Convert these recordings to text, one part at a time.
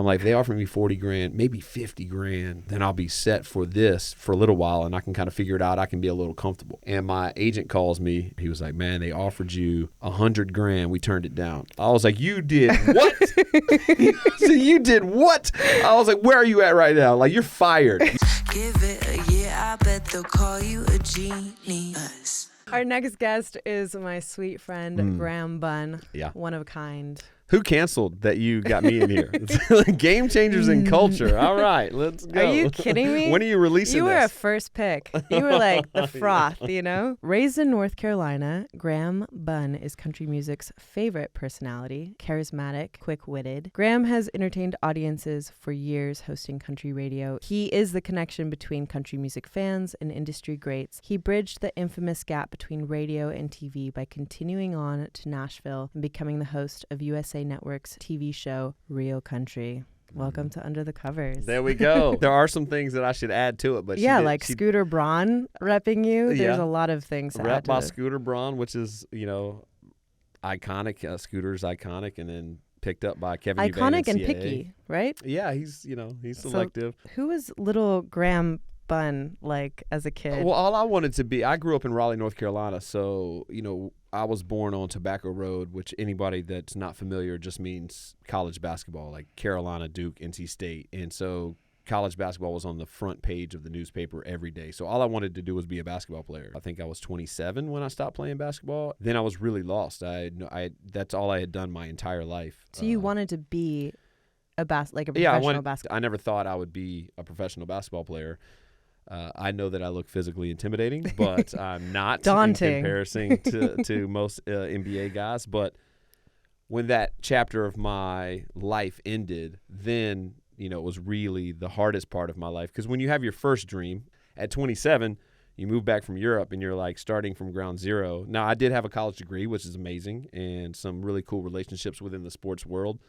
I'm like, if they offer me 40 grand, maybe 50 grand, then I'll be set for this for a little while and I can kind of figure it out. I can be a little comfortable. And my agent calls me. He was like, man, they offered you 100 grand. We turned it down. I was like, you did what? So you did what? I was like, where are you at right now? Like, you're fired. Give it a year, I bet they'll call you a genius. Our next guest is my sweet friend, Graham Bunn. Yeah. One of a kind. Who canceled that you got me in here? Game changers in culture. All right, let's go. Are you kidding me? When are you releasing You were this? a first pick. You were like the froth, you know? Raised in North Carolina, Graham Bunn is country music's favorite personality, charismatic, quick-witted. Graham has entertained audiences for years hosting country radio. He is the connection between country music fans and industry greats. He bridged the infamous gap between radio and TV by continuing on to Nashville and becoming the host of USA Network's TV show, Real Country. Welcome to Under the Covers. There we go. There are some things that I should add to it, but yeah, like Scooter Braun repping you. There's a lot of things to add to by it. Scooter Braun, which is, iconic. Scooter's iconic, and then picked up by Kevin Eubank Iconic and CAA. picky, right? Yeah, he's selective. So who was little Graham Bunn like as a kid? Well, all I wanted to be, I grew up in Raleigh, North Carolina, so, I was born on Tobacco Road, which anybody that's not familiar just means college basketball, like Carolina, Duke, NC State. And so college basketball was on the front page of the newspaper every day. So all I wanted to do was be a basketball player. I think I was 27 when I stopped playing basketball. Then I was really lost. That's all I had done my entire life. So you wanted to be a professional basketball. I never thought I would be a professional basketball player. I know that I look physically intimidating, but I'm not daunting in comparison to most NBA guys. But when that chapter of my life ended, then, it was really the hardest part of my life. Because when you have your first dream at 27, you move back from Europe and you're like starting from ground zero. Now, I did have a college degree, which is amazing, and some really cool relationships within the sports world.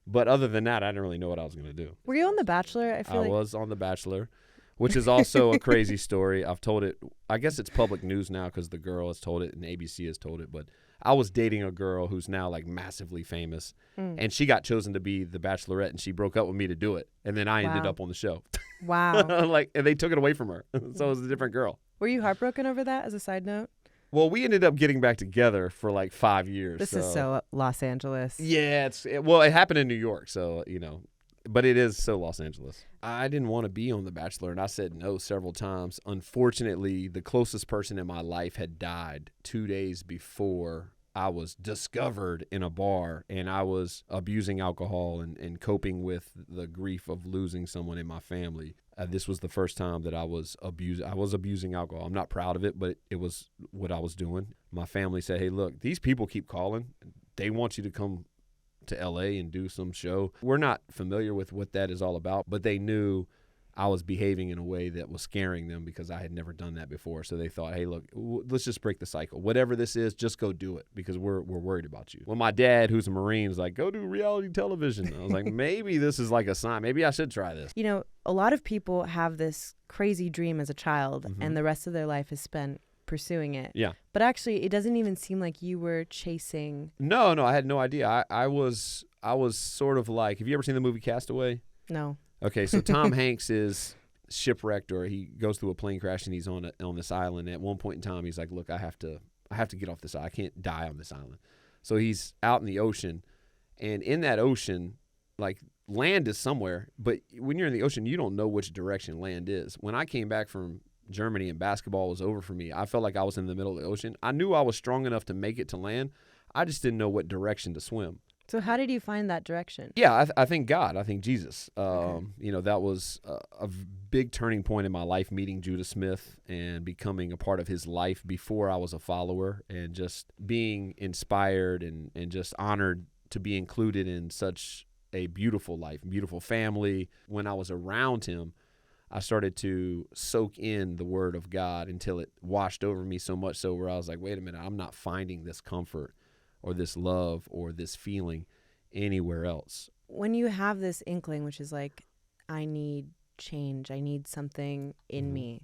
But other than that, I didn't really know what I was going to do. Were you on The Bachelor? I was on The Bachelor, which is also a crazy story. I've told it. I guess it's public news now because the girl has told it and ABC has told it. But I was dating a girl who's now like massively famous, and she got chosen to be the Bachelorette, and she broke up with me to do it. And then I ended up on the show. Wow. And they took it away from her. So it was a different girl. Were you heartbroken over that as a side note? Well, we ended up getting back together for like 5 years. This is so Los Angeles. Yeah. It happened in New York. So, but it is so Los Angeles. I didn't want to be on The Bachelor, and I said no several times. Unfortunately, the closest person in my life had died 2 days before I was discovered in a bar, and I was abusing alcohol and coping with the grief of losing someone in my family. This was the first time that I was abusing alcohol. I'm not proud of it, but it was what I was doing. My family said, hey, look, these people keep calling. They want you to come to LA and do some show. We're not familiar with what that is all about, but they knew I was behaving in a way that was scaring them because I had never done that before. So they thought, hey, look, let's just break the cycle. Whatever this is, just go do it because we're worried about you. Well, my dad, who's a Marine, was like, go do reality television. I was like, maybe this is like a sign. Maybe I should try this. A lot of people have this crazy dream as a child, and the rest of their life is spent pursuing it. Yeah. But actually, it doesn't even seem like you were chasing. No, I had no idea. I was sort of like, have you ever seen the movie Castaway? No. Okay, so Tom Hanks is shipwrecked, or he goes through a plane crash and he's on this island. At one point in time, he's like, look, I have to get off this island. I can't die on this island. So he's out in the ocean, and in that ocean, like, land is somewhere, but when you're in the ocean, you don't know which direction land is. When I came back from Germany and basketball was over for me, I felt like I was in the middle of the ocean. I knew I was strong enough to make it to land. I just didn't know what direction to swim. So how did you find that direction? Yeah, I think God. I think Jesus. Okay. That was a big turning point in my life, meeting Judah Smith and becoming a part of his life before I was a follower, and just being inspired and just honored to be included in such a beautiful life, beautiful family. When I was around him, I started to soak in the word of God until it washed over me so much so where I was like, wait a minute, I'm not finding this comfort or this love or this feeling anywhere else. When you have this inkling, which is like, I need change, I need something in me,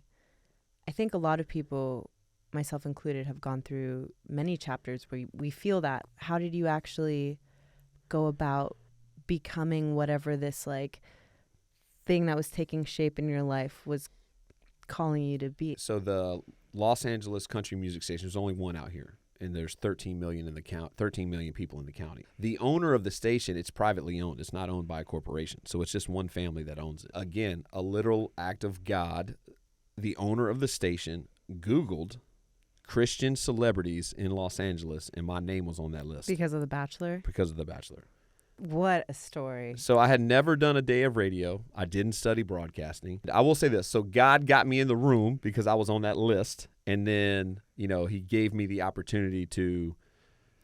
I think a lot of people, myself included, have gone through many chapters where we feel that. How did you actually go about becoming whatever this like thing that was taking shape in your life was calling you to be? So the Los Angeles country music station, there's only one out here, and there's 13 million people in the county. The owner of the station, it's privately owned. It's not owned by a corporation. So it's just one family that owns it. Again, a literal act of God. The owner of the station Googled Christian celebrities in Los Angeles, and my name was on that list. Because of The Bachelor? Because of The Bachelor. What a story. So I had never done a day of radio. I didn't study broadcasting. I will say this. So God got me in the room because I was on that list. And then, he gave me the opportunity to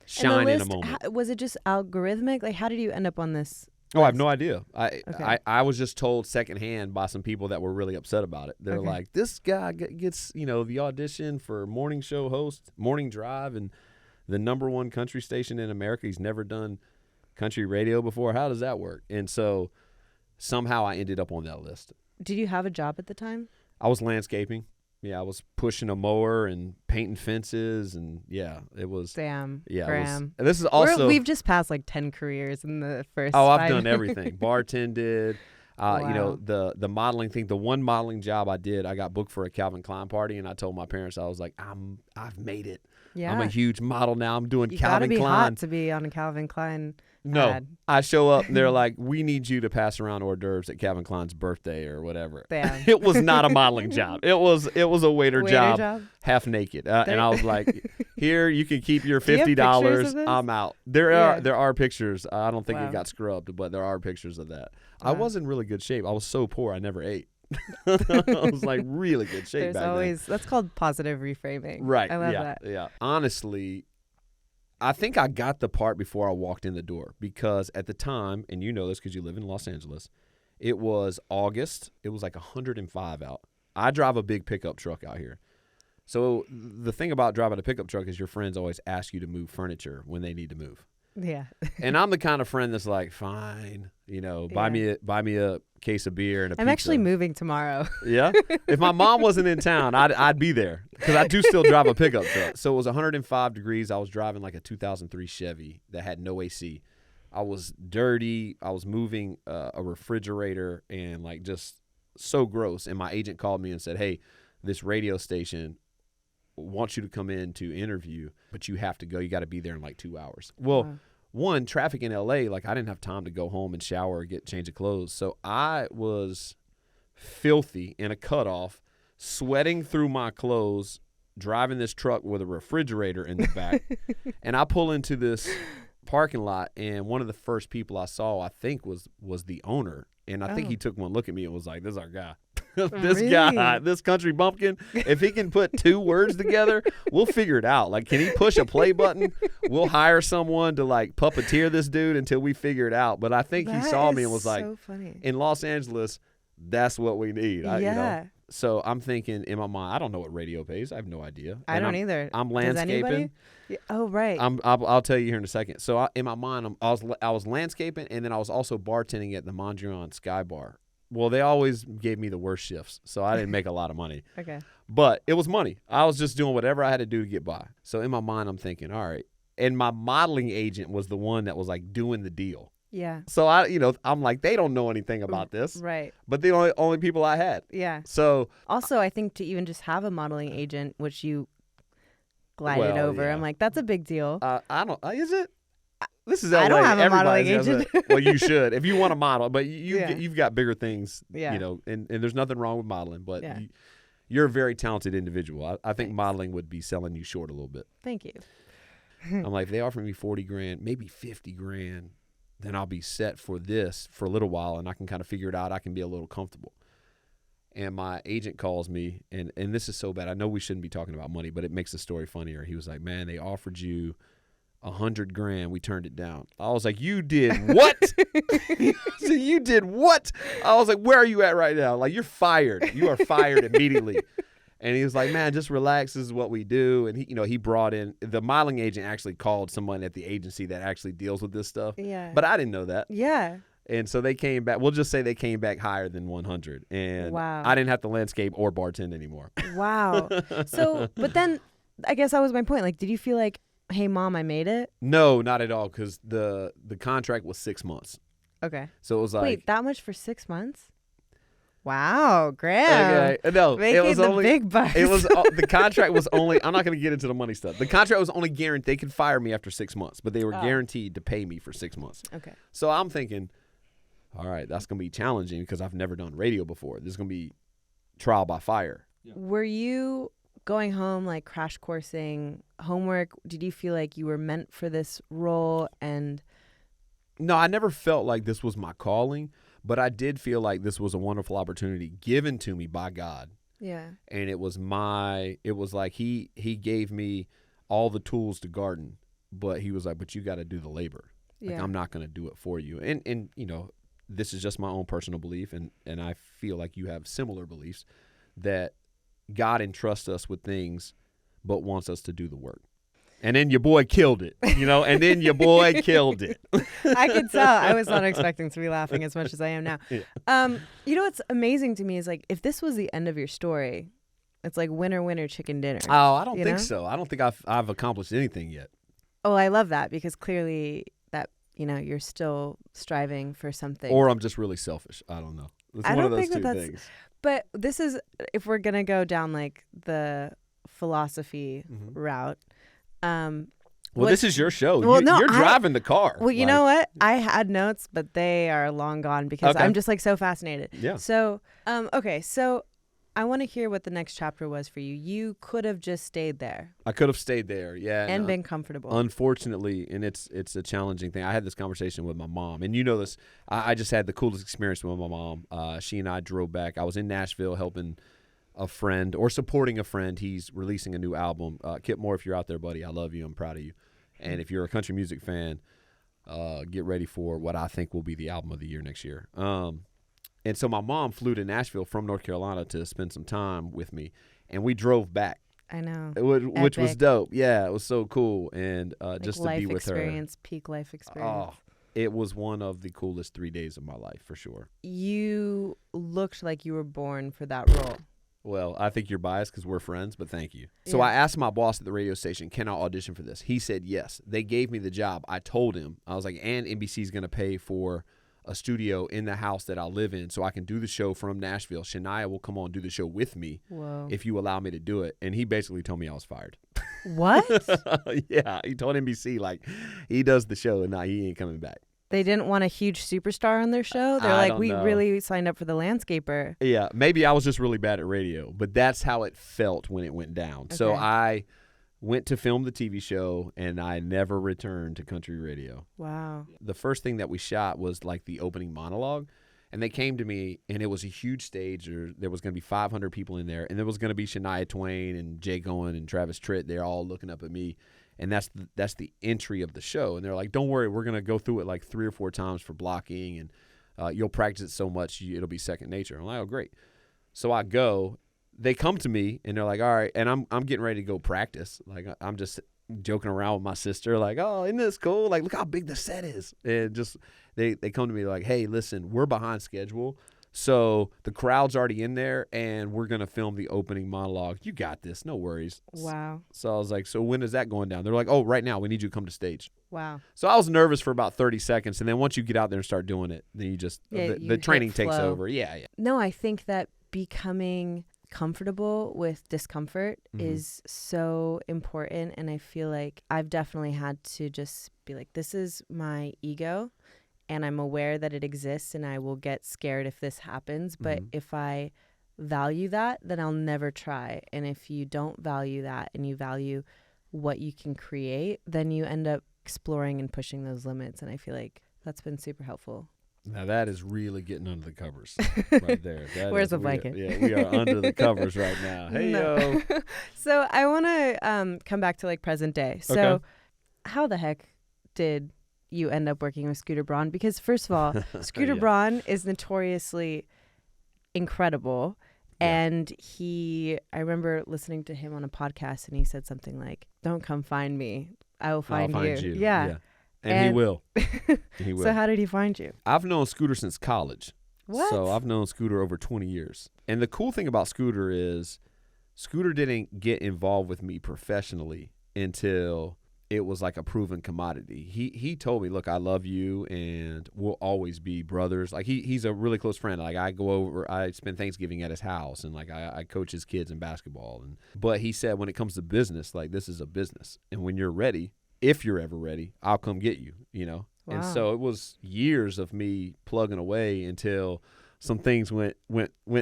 shine in a moment. Was it just algorithmic? Like, how did you end up on this? Oh, I have no idea. I was just told secondhand by some people that were really upset about it. They're like, this guy gets, the audition for morning show host, Morning Drive, and the #1 country station in America. He's never done country radio before. How does that work? And so somehow I ended up on that list. Did you have a job at the time? I was landscaping. Yeah, I was pushing a mower and painting fences, and it was. Damn, yeah, Graham. This is also. We've just passed like 10 careers in the first. Oh, I've 5 done everything. Bartended. Wow. The modeling thing. The one modeling job I did, I got booked for a Calvin Klein party, and I told my parents, I was like, I've made it. Yeah. I'm a huge model now. I'm doing you Calvin Klein. You Klein. gotta be hot to be on a Calvin Klein. No, ad. I show up and they're like, we need you to pass around hors d'oeuvres at Calvin Klein's birthday or whatever. Damn. It was not a modeling job. It was a waiter job, half naked. And I was like, here, you can keep your $50. I'm out. There are pictures. I don't think it got scrubbed, but there are pictures of that. Wow. I was in really good shape. I was so poor I never ate. I was like really good shape back then. That's called positive reframing. Right. I love that. Yeah. Honestly, I think I got the part before I walked in the door because at the time, and you know this because you live in Los Angeles, it was August. It was like 105 out. I drive a big pickup truck out here. So the thing about driving a pickup truck is your friends always ask you to move furniture when they need to move. Yeah. And I'm the kind of friend that's like, fine, buy me a case of beer and a pizza. I'm actually moving tomorrow. Yeah? If my mom wasn't in town, I'd be there because I do still drive a pickup truck. So it was 105 degrees. I was driving like a 2003 Chevy that had no AC. I was dirty. I was moving a refrigerator and like just so gross. And my agent called me and said, hey, this radio station wants you to come in to interview, but you have to go. You got to be there in like 2 hours. Well, one, traffic in LA, like I didn't have time to go home and shower or change of clothes. So I was filthy in a cutoff, sweating through my clothes, driving this truck with a refrigerator in the back. And I pull into this parking lot, and one of the first people I saw, I think, was the owner. And I think he took one look at me and was like, this is our guy. Guy, this country bumpkin, if he can put 2 words together, we'll figure it out. Like, can he push a play button? We'll hire someone to like puppeteer this dude until we figure it out. But I think he saw me and was like, funny. In Los Angeles, that's what we need. So I'm thinking in my mind, I don't know what radio pays. I have no idea. I don't either. I'm landscaping. Oh, right. I'll tell you here in a second. So in my mind, I was landscaping, and then I was also bartending at the Mondrian Sky Bar. Well, they always gave me the worst shifts, so I didn't make a lot of money. Okay. But it was money. I was just doing whatever I had to do to get by. So in my mind, I'm thinking, all right. And my modeling agent was the one that was like doing the deal. Yeah. So I'm like, they don't know anything about this. Right. But they're the only people I had. Yeah. So also, I think to even just have a modeling agent, which you glided over, I'm like, that's a big deal. Is it? This is LA. I don't have a modeling agent. Well, you should if you want to model, but you've got bigger things, yeah. And there's nothing wrong with modeling, but you're a very talented individual. I think modeling would be selling you short a little bit. Thank you. I'm like, if they offer me $40,000, maybe $50,000, then I'll be set for this for a little while, and I can kind of figure it out. I can be a little comfortable. And my agent calls me, and this is so bad. I know we shouldn't be talking about money, but it makes the story funnier. He was like, man, they offered you $100,000. We turned it down. I was like, you did what? So you did what? I was like, where are you at right now? Like, you're fired. You are fired immediately. And he was like, man, just relax. This is what we do. And he brought in the modeling agent. Actually called someone at the agency that actually deals with this stuff. Yeah. But I didn't know that. Yeah. And so they came back. We'll just say they came back higher than 100. And wow. I didn't have to landscape or bartend anymore. Wow. So, but then I guess that was my point. Like, did you feel like, hey, Mom, I made it? No, not at all, because the contract was 6 months. Okay. So it was like, wait, that much for 6 months? Wow, Graham. okay, no, Making it was the only big bucks. it was the contract was only. I'm not going to get into the money stuff. The contract was only guaranteed. They could fire me after 6 months, but they were guaranteed to pay me for 6 months. Okay. So I'm thinking, all right, that's going to be challenging because I've never done radio before. This is going to be trial by fire. Yeah. Were you going home like crash coursing homework? Did you feel like you were meant for this role? And no, I never felt like this was my calling, but I did feel like this was a wonderful opportunity given to me by God. Yeah. And it was like he gave me all the tools to garden, but he was like, but you got to do the labor. Like, Yeah. I'm not going to do it for you. And you know, this is just my own personal belief, and I feel like you have similar beliefs, that God entrusts us with things but wants us to do the work. And then your boy killed it, you know, I could tell. I was not expecting to be laughing as much as I am now. Yeah. You know what's amazing to me is like, if this was the end of your story, it's like winner, winner, chicken dinner. Oh, I don't you think know? so. I don't think I've accomplished anything yet. Oh, I love that, because clearly that, you know, you're still striving for something. Or I'm just really selfish. I don't know. It's I one don't of those think that two that's- things. But this is, if we're going to go down like the philosophy Mhm. route. Well, what- this is your show. Well, no, you're driving the car. Well, you know what? I had notes, but they are long gone because Okay. I'm just like so fascinated. Yeah. So, okay. So I want to hear what the next chapter was for you. You could have just stayed there I could have stayed there. Yeah. and been comfortable. Unfortunately, and it's a challenging thing. I had this conversation with my mom, and you know this. I just had the coolest experience with my mom. She and I drove back. I was in Nashville helping a friend or supporting a friend. He's releasing a new album. Kip Moore, if you're out there, buddy, I love you. I'm proud of you. And if you're a country music fan, get ready for what I think will be the album of the year next year. And so my mom flew to Nashville from North Carolina to spend some time with me, and we drove back. I know. Which was Epic. dope. Yeah, it was so cool. And Like just to life be with experience, peak life her. experience. Oh, it was one of the coolest 3 days of my life, for sure. You looked like you were born for that role. Well, I think you're biased because we're friends, but thank you. So Yeah. I asked my boss at the radio station, can I audition for this? He said yes. They gave me the job. I told him. I was like, and NBC's going to pay for a studio in the house that I live in so I can do the show from Nashville. Shania will come on and do the show with me Whoa. if you allow me to do it. And he basically told me I was fired. What? Yeah, he told NBC, like, he does the show and now he ain't coming back. They didn't want a huge superstar on their show? They're I like, don't we know. really signed up for the landscaper. Yeah, maybe I was just really bad at radio, but that's how it felt when it went down. So Okay. I went to film the TV show, and I never returned to country radio. Wow. The first thing that we shot was like the opening monologue, and they came to me, and it was a huge stage. There was going to be 500 people in there, and there was going to be Shania Twain and Jay Owen and Travis Tritt. They're all looking up at me, and that's the entry of the show. And they're like, "Don't worry, we're going to go through it like 3 or 4 times for blocking, and you'll practice it so much it'll be second nature." I'm like, "Oh, great." So I go. They come to me and they're like, all right, and I'm getting ready to go practice. Like, I'm just joking around with my sister, like, oh, isn't this cool? Like, look how big the set is. And just they come to me like, hey, listen, we're behind schedule. So the crowd's already in there and we're going to film the opening monologue. You got this. No worries. Wow. So I was like, so when is that going down? They're like, oh, right now. We need you to come to stage. Wow. So I was nervous for about 30 seconds. And then once you get out there and start doing it, then you just, Yeah, you the hit training takes flow. over. Yeah, yeah. No, I think that becoming comfortable with discomfort is so important. And I feel like I've definitely had to just be like, this is my ego and I'm aware that it exists and I will get scared if this happens. But if I value that, then I'll never try. And if you don't value that and you value what you can create, then you end up exploring and pushing those limits. And I feel like that's been super helpful. Now that is really getting under the covers right there. Where's the blanket? We are under the covers right now. Hey, yo. So I want to come back to like present day. So Okay. how the heck did you end up working with Scooter Braun? Because first of all, Scooter Yeah. Braun is notoriously incredible. Yeah. And I remember listening to him on a podcast and he said something like, don't come find me. I will find, I'll find you. Yeah. And he will. He will. So how did he find you? I've known Scooter since college. What? So I've known Scooter over 20 years. And the cool thing about Scooter is Scooter didn't get involved with me professionally until it was like a proven commodity. He told me, look, I love you and we'll always be brothers. Like he's a really close friend. Like I spend Thanksgiving at his house and like I coach his kids in basketball. But he said when it comes to business, like this is a business. And when you're ready, if you're ever ready, I'll come get you, you know? Wow. And so it was years of me plugging away until some things went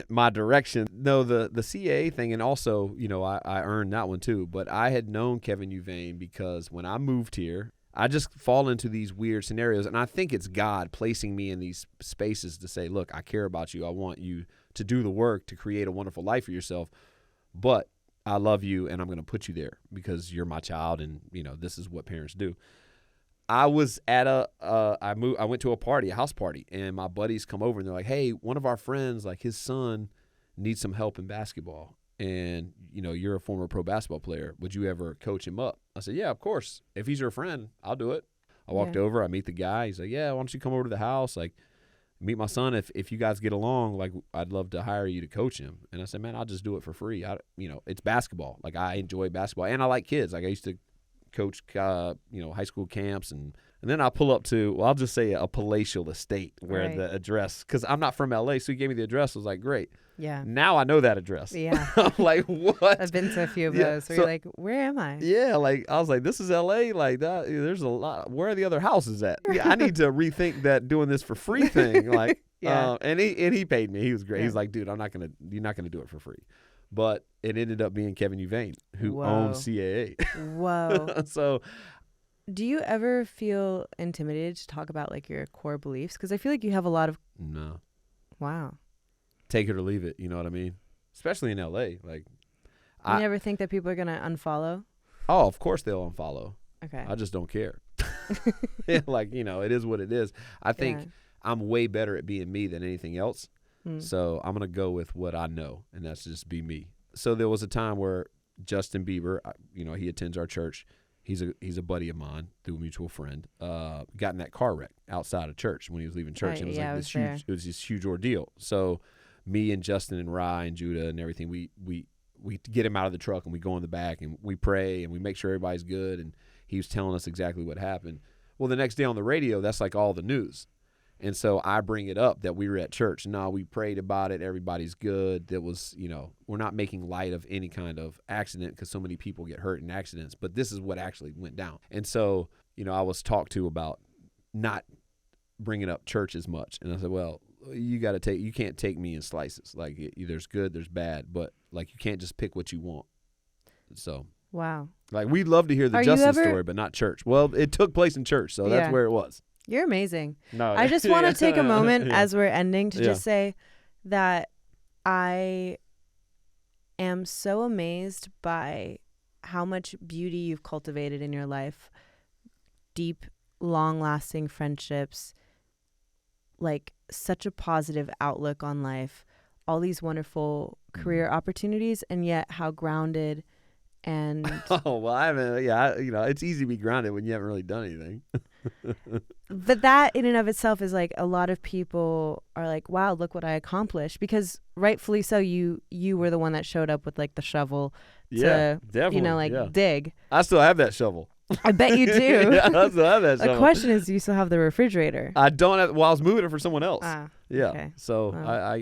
my direction. No, the CAA thing, and also, you know, I earned that one too. But I had known Kevin Uvain because when I moved here, I just fall into these weird scenarios. And I think it's God placing me in these spaces to say, look, I care about you. I want you to do the work to create a wonderful life for yourself. But I love you, and I'm going to put you there because you're my child, and, you know, this is what parents do. I was at I went to a party, a house party, and my buddies come over and they're like, hey, one of our friends, like his son needs some help in basketball. And, you know, you're a former pro basketball player. Would you ever coach him up? I said, yeah, of course. If he's your friend, I'll do it. I walked over, I meet the guy. He's like, yeah, why don't you come over to the house? Like, meet my son. If you guys get along, like, I'd love to hire you to coach him. And I said, man, I'll just do it for free. You know, it's basketball. Like, I enjoy basketball, and I like kids. Like, I used to coach, you know, high school camps, and then I'll pull up to, well, I'll just say a palatial estate where the address, because I'm not from LA, so he gave me the address. I was like, great. Yeah. Now I know that address. Yeah. I'm like, what? I've been to a few of those where you're like, where am I? Yeah, like I was like, this is LA. Like that, there's a lot. Where are the other houses at? Yeah, I need to rethink that doing this for free thing. Like, and he paid me. He was great. Yeah. He's like, dude, you're not gonna do it for free. But it ended up being Kevin Uvain, who owns CAA. Whoa. So, do you ever feel intimidated to talk about like your core beliefs? Because I feel like you have a lot of. No. Wow. Take it or leave it. You know what I mean? Especially in LA. Like, You never think that people are gonna unfollow? Oh, of course they'll unfollow. Okay. I just don't care. Like, you know, it is what it is. I think I'm way better at being me than anything else. So I'm going to go with what I know, and that's just be me. So there was a time where Justin Bieber, you know, he attends our church. He's a buddy of mine through a mutual friend. Got in that car wreck outside of church when he was leaving church. It was like this huge. It was this huge ordeal. So me and Justin and Rye and Judah and everything, we get him out of the truck and we go in the back and we pray and we make sure everybody's good. And he was telling us exactly what happened. Well, the next day on the radio, that's like all the news. And so I bring it up that we were at church. No, we prayed about it. Everybody's good. That was, you know, we're not making light of any kind of accident because so many people get hurt in accidents. But this is what actually went down. And so, you know, I was talked to about not bringing up church as much. And I said, well, you can't take me in slices. Like there's good, there's bad. But like you can't just pick what you want. So. Wow. Like we'd love to hear the Justin story, but not church. Well, it took place in church. So that's where it was. You're amazing. No, I just want to take a moment as we're ending to just say that I am so amazed by how much beauty you've cultivated in your life. Deep, long-lasting friendships, like such a positive outlook on life, all these wonderful career opportunities, and yet how grounded and you know, it's easy to be grounded when you haven't really done anything. But that in and of itself is like a lot of people are like, wow, look what I accomplished, because rightfully so, you were the one that showed up with like the shovel to definitely, you know, like dig. I still have that shovel. I bet you do. I still have that shovel. The question is, do you still have the refrigerator? I don't have. Well, I was moving it for someone else. Okay. So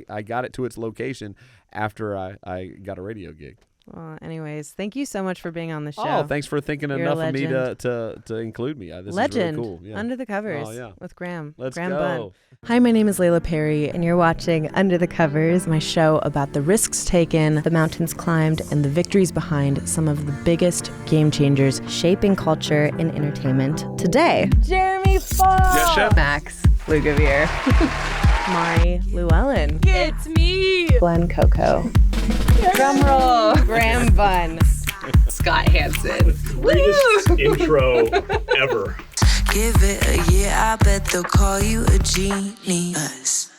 I got it to its location after I got a radio gig. Well, anyways, thank you so much for being on the show. Oh, thanks for thinking enough of me to include me. This Legend. is really cool. Yeah. Under the Covers with Graham. Let's Graham go. Bunn. Hi, my name is Leila Pari, and you're watching Under the Covers, my show about the risks taken, the mountains climbed, and the victories behind some of the biggest game changers shaping culture and entertainment today. Jeremy Fall. Yes, chef. Max Lugavere. Mari Llewellyn. It's me. Glenn Coco. Drum roll. Graham Bunn. Scott Hansen. Greatest intro ever. Give it a year, I bet they'll call you a genius.